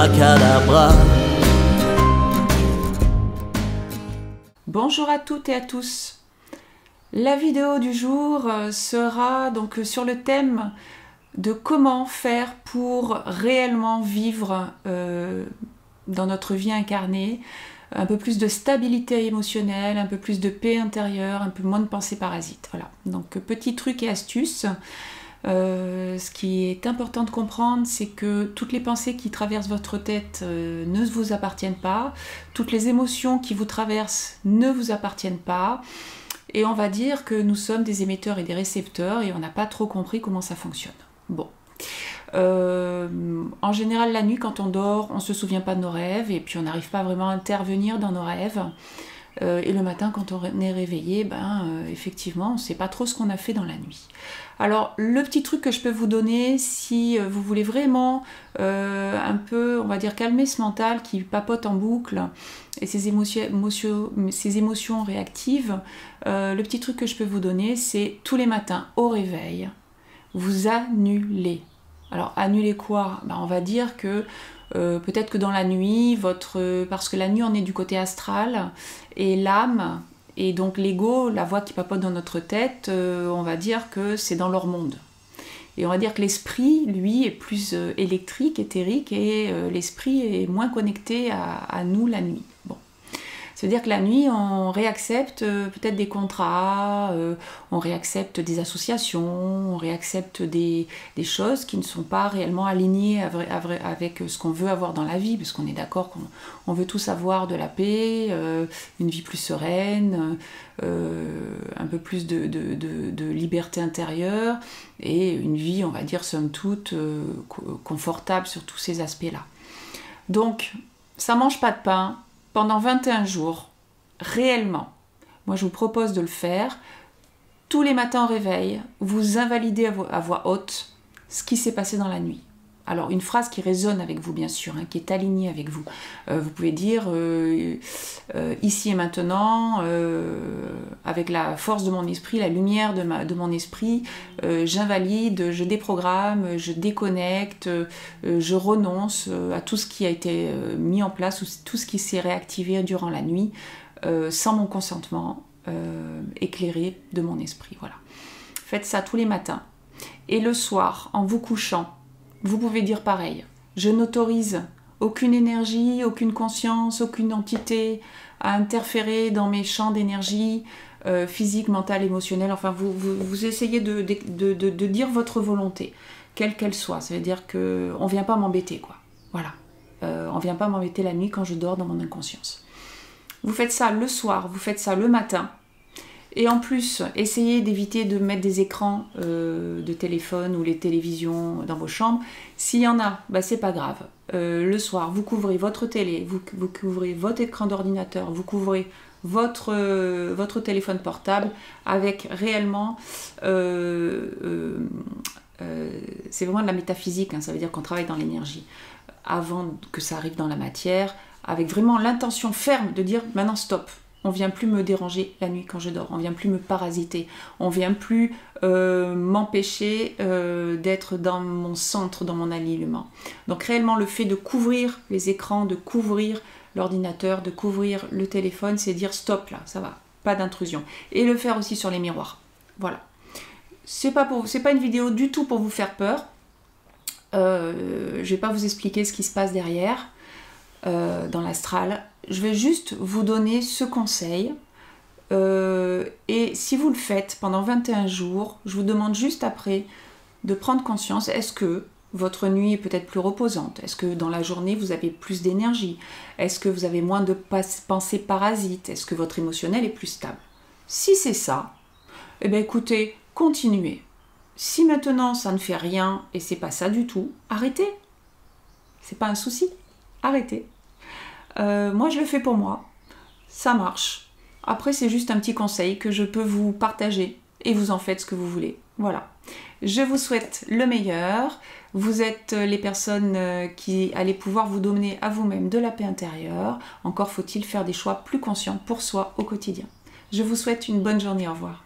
abracadabra. Bonjour à toutes et à tous. La vidéo du jour sera donc sur le thème de comment faire pour réellement vivre dans notre vie incarnée, un peu plus de stabilité émotionnelle, un peu plus de paix intérieure, un peu moins de pensées parasites. Voilà, donc petits trucs et astuces. Ce qui est important de comprendre, c'est que toutes les pensées qui traversent votre tête ne vous appartiennent pas, toutes les émotions qui vous traversent ne vous appartiennent pas, et on va dire que nous sommes des émetteurs et des récepteurs et on n'a pas trop compris comment ça fonctionne. Bon. En général, la nuit, quand on dort, on ne se souvient pas de nos rêves et puis on n'arrive pas vraiment à intervenir dans nos rêves. Et le matin, quand on est réveillé, effectivement, on ne sait pas trop ce qu'on a fait dans la nuit. Alors, le petit truc que je peux vous donner, si vous voulez vraiment un peu, on va dire, calmer ce mental qui papote en boucle et ces émotions réactives, le petit truc que je peux vous donner, c'est tous les matins, au réveil, vous annulez. Alors, annuler quoi? On va dire que peut-être que dans la nuit, parce que la nuit on est du côté astral, et l'âme, et donc l'ego, la voix qui papote dans notre tête, on va dire que c'est dans leur monde. Et on va dire que l'esprit, lui, est plus électrique, éthérique, et l'esprit est moins connecté à nous la nuit. Bon. C'est-à-dire que la nuit, on réaccepte peut-être des contrats, on réaccepte des associations, on réaccepte des choses qui ne sont pas réellement alignées avec ce qu'on veut avoir dans la vie, parce qu'on est d'accord qu'on veut tous avoir de la paix, une vie plus sereine, un peu plus de liberté intérieure, et une vie, on va dire, somme toute, confortable sur tous ces aspects-là. Donc, ça mange pas de pain. Pendant 21 jours, réellement, moi je vous propose de le faire. Tous les matins au réveil, vous invalidez à voix haute ce qui s'est passé dans la nuit. Alors une phrase qui résonne avec vous bien sûr, qui est alignée avec vous. Vous pouvez dire ici et maintenant, avec la force de mon esprit, la lumière de mon esprit, j'invalide, je déprogramme, je déconnecte, je renonce à tout ce qui a été mis en place ou tout ce qui s'est réactivé durant la nuit, sans mon consentement éclairé de mon esprit. Voilà. Faites ça tous les matins. Et le soir, en vous couchant, vous pouvez dire pareil. Je n'autorise aucune énergie, aucune conscience, aucune entité à interférer dans mes champs d'énergie physique, mentale, émotionnelle. Enfin, vous essayez de dire votre volonté, quelle qu'elle soit. Ça veut dire qu'on ne vient pas m'embêter, quoi. Voilà. On ne vient pas m'embêter la nuit quand je dors dans mon inconscience. Vous faites ça le soir, vous faites ça le matin. Et en plus, essayez d'éviter de mettre des écrans de téléphone ou les télévisions dans vos chambres. S'il y en a, c'est pas grave. Le soir, vous couvrez votre télé, vous couvrez votre écran d'ordinateur, vous couvrez votre téléphone portable avec réellement... c'est vraiment de la métaphysique, ça veut dire qu'on travaille dans l'énergie. Avant que ça arrive dans la matière, avec vraiment l'intention ferme de dire maintenant stop. On ne vient plus me déranger la nuit quand je dors, on ne vient plus me parasiter, on ne vient plus m'empêcher d'être dans mon centre, dans mon alignement. Donc réellement le fait de couvrir les écrans, de couvrir l'ordinateur, de couvrir le téléphone, c'est dire stop là, ça va, pas d'intrusion. Et le faire aussi sur les miroirs. Voilà. C'est pas une vidéo du tout pour vous faire peur. Je ne vais pas vous expliquer ce qui se passe derrière. Dans l'astral, je vais juste vous donner ce conseil et si vous le faites pendant 21 jours, je vous demande juste après de prendre conscience, est-ce que votre nuit est peut-être plus reposante? Est-ce que dans la journée vous avez plus d'énergie? Est-ce que vous avez moins de pensées parasites? Est-ce que votre émotionnel est plus stable? Si c'est ça, eh bien écoutez, continuez. Si maintenant ça ne fait rien et c'est pas ça du tout, arrêtez. C'est pas un souci, arrêtez. Moi je le fais pour moi, ça marche. Après c'est juste un petit conseil que je peux vous partager et vous en faites ce que vous voulez. Voilà. Je vous souhaite le meilleur. Vous êtes les personnes qui allez pouvoir vous donner à vous-même de la paix intérieure. Encore faut-il faire des choix plus conscients pour soi au quotidien. Je vous souhaite une bonne journée. Au revoir.